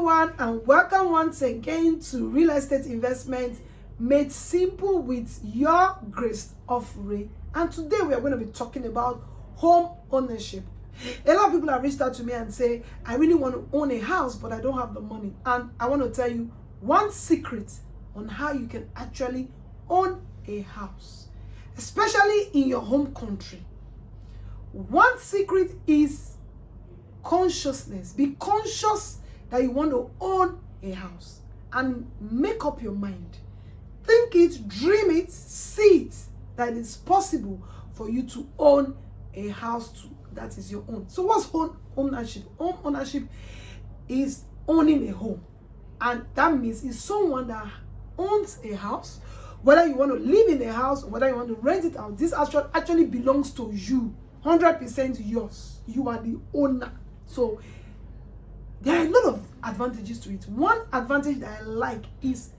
everyone, and welcome once again to Real Estate Investment Made Simple with your Grace of Ray. And today we are going to be talking about home ownership. A lot of people have reached out to me and say, I really want to own a house, but I don't have the money. And I want to tell you one secret on how you can actually own a house, especially in your home country. One secret is consciousness. Be conscious that you want to own a house and make up your mind. Think it, dream it, see it, that it's possible for you to own a house that is your own. So what's home ownership? Home ownership is owning a home. And that means it's someone that owns a house. Whether you want to live in a house or whether you want to rent it out, this actually belongs to you. 100% yours. You are the owner. So there are a lot of advantages to it. One advantage that I like is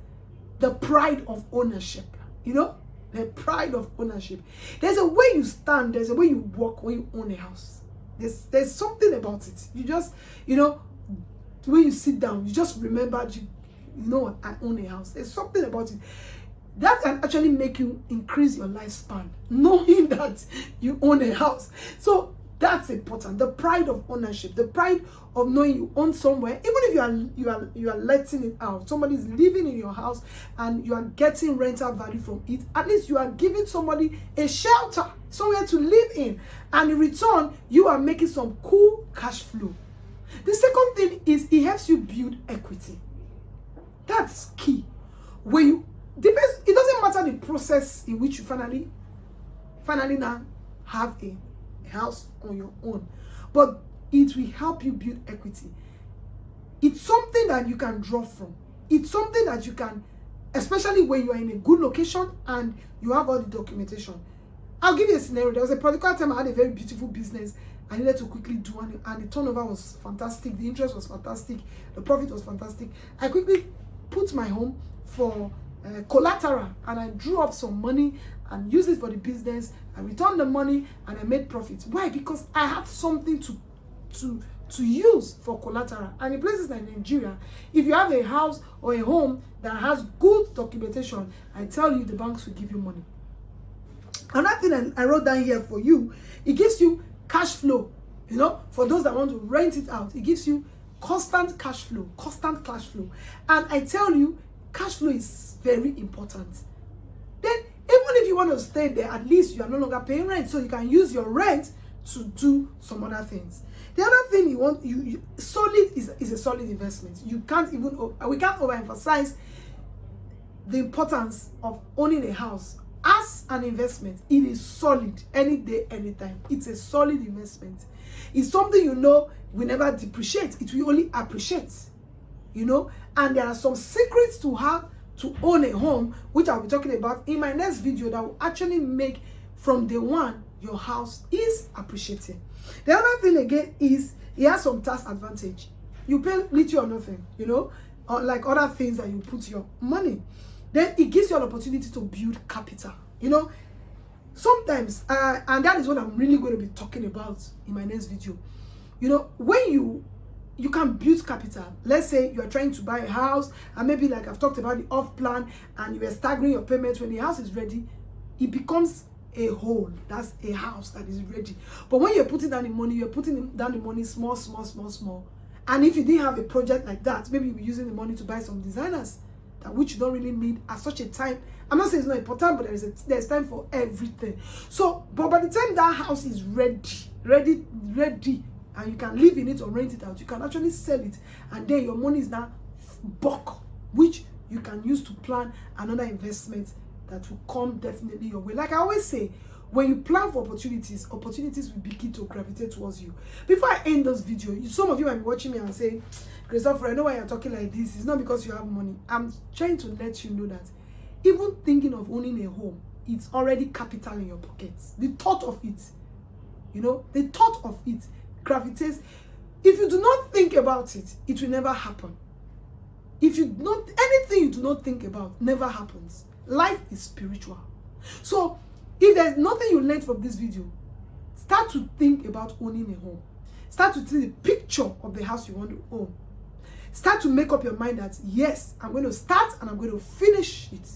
the pride of ownership. You know, the pride of ownership. There's a way you stand, there's a way you walk when you own a house. There's something about it. You just, when you sit down, you just remember, you know what, I own a house. There's something about it that can actually make you increase your lifespan, knowing that you own a house. So that's important. The pride of ownership, the pride of knowing you own somewhere, even if you are letting it out. Somebody's living in your house and you are getting rental value from it. At least you are giving somebody a shelter, somewhere to live in, and in return, you are making some cool cash flow. The second thing is it helps you build equity. That's key. It doesn't matter the process in which you finally now have a house on your own, but it will help you build equity. It's something that you can draw from. It's something that you can, especially when you are in a good location and you have all the documentation. I'll give you a scenario. There was a particular time I had a very beautiful business I needed to quickly do, and the turnover was fantastic, the interest was fantastic, the profit was fantastic. I quickly put my home for collateral, and I drew up some money and used it for the business. I returned the money and I made profits. Why? Because I had something to use for collateral. And in places like Nigeria, if you have a house or a home that has good documentation, I tell you, the banks will give you money. Another thing I wrote down here for you, it gives you cash flow. For those that want to rent it out, it gives you constant cash flow. And I tell you, cash flow is very important. Then, even if you want to stay there, at least you are no longer paying rent, so you can use your rent to do some other things. The other thing solid is a solid investment. We can't overemphasize the importance of owning a house as an investment. It is solid any day, anytime. It's a solid investment. It's something will never depreciate. It will only appreciate. And there are some secrets to how to own a home, which I'll be talking about in my next video, that will actually make from day one your house is appreciating. The other thing again is it has some tax advantage. You pay little or nothing, like other things that you put your money. Then it gives you an opportunity to build capital. Sometimes, and that is what I'm really going to be talking about in my next video. When you can build capital. Let's say you are trying to buy a house, and maybe like I've talked about the off plan, and you are staggering your payments. When the house is ready, it becomes a whole. That's a house that is ready. But when you're putting down the money, you're putting down the money small. And if you didn't have a project like that, maybe you'll be using the money to buy some designers, which you don't really need at such a time. I'm not saying it's not important, but there's time for everything. So, but by the time that house is ready, and you can live in it or rent it out, you can actually sell it, and then your money is now bulk, which you can use to plan another investment that will come definitely your way. Like I always say, when you plan for opportunities will begin to gravitate towards you. Before I end this video, some of you might be watching me and say, Christopher, I know why you're talking like this. It's not because you have money. I'm trying to let you know that even thinking of owning a home, it's already capital in your pockets. The thought of it, gravitates. If you do not think about it, it will never happen. Anything you do not think about never happens. Life is spiritual. So if there's nothing you learned from this video, start to think about owning a home. Start to see the picture of the house you want to own. Start to make up your mind that, yes, I'm going to start and I'm going to finish it,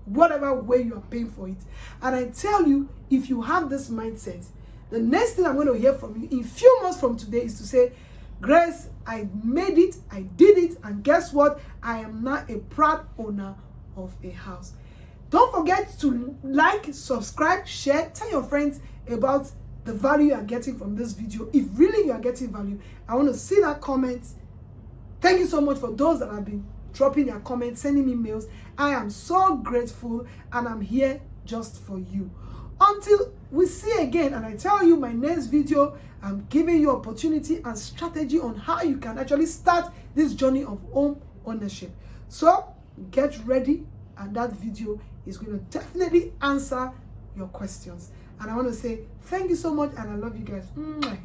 whatever way you are paying for it. And I tell you, if you have this mindset, the next thing I'm going to hear from you in few months from today is to say, Grace, I made it, I did it, and guess what? I am now a proud owner of a house. Don't forget to like, subscribe, share, tell your friends about the value you are getting from this video. If really you are getting value, I want to see that comment. Thank you so much for those that have been dropping their comments, sending me mails. I am so grateful, and I'm here just for you. Until we see again, and I tell you my next video, I'm giving you opportunity and strategy on how you can actually start this journey of home ownership. So get ready, and that video is going to definitely answer your questions. And I want to say thank you so much, and I love you guys. Mwah.